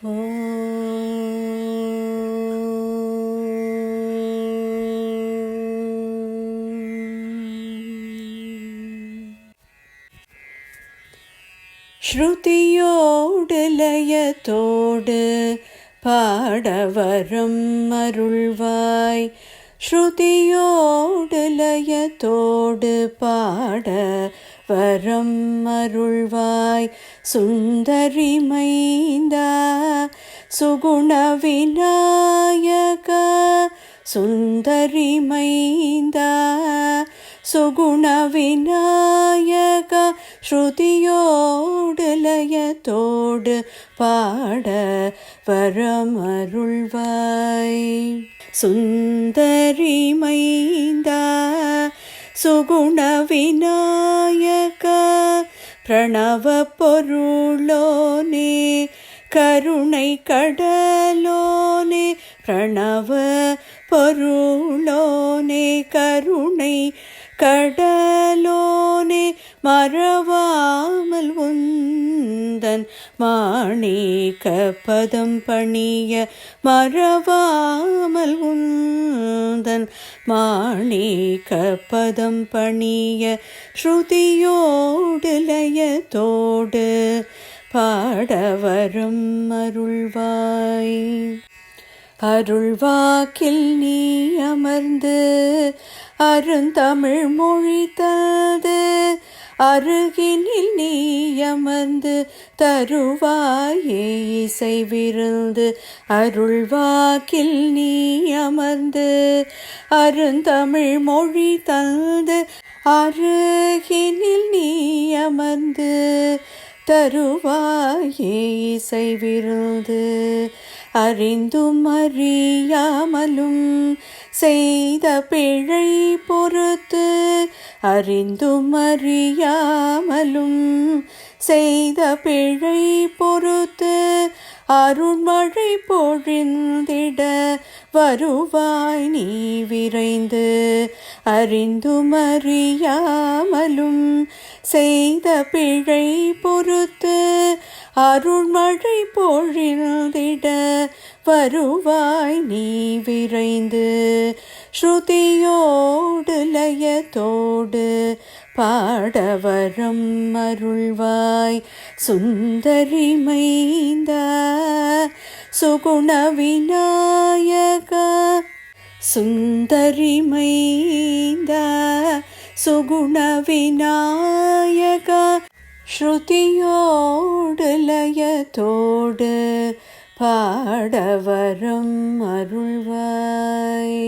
ஸ்ருதியோடு லயத்தோடு பாடவரம் அருள்வாய். ஸ்ருதியோடு லயத்தோடு பாட வரம் அருள்வாய். சுந்தரி மைந்தா சுகுண விநாயகா, சுந்தரி மைந்தா சுகுண விநாயகா, ஸ்ருதியோடு லயத்தோடு பாட வரமருள்வாய். சுந்தரி மைந்தா சுகுண விநாயகா, பிரணவ பொருளோனே கருணை கடலோனே, பிரணவ பொருளோனே கருணை கடலோனே, மறவாமல் உந்தன் மாணிக்க பதம் பணிய, மறவாமல் உந்தன் மாணிக்க பதம் பணிய, ஸ்ருதியோடு லயத்தோடு பாடவரம் அருள்வாய். அருள்வாக்கில் நீ அமர்ந்து அருந்தமிழ் மொழி தந்து, அருகினில் நீ அமர்ந்து தருவாயே இசை விருந்து. அருள்வாக்கில் நீ அமர்ந்து அருந்தமிழ் மொழி தந்து, அருகினில் நீ அமர்ந்து தருவாயே இசை விருந்து. அறிந்தும் அறியாமலும் செய்த பிழை பொறுத்து, அறிந்தும் அறியாமலும் செய்த பிழை பொறுத்து, அருண்மழை பொழிந்திட வருவாய் நீ விரைந்து. அறிந்தும் அறியாமலும் செய்த பிழை பொறுத்து, அருண்மழை பொழிந்திட வருவாய் நீ விரைந்து. ஸ்ருதியோடு லயத்தோடு பாடவரம் அருள்வாய். சுந்தரி மைந்தா சுகுண விநாயகா, சுந்தரி மைந்தா சுகுண விநாயகா, ஸ்ருதியோடு லயத்தோடு பாடவரம் அருள்வாய்.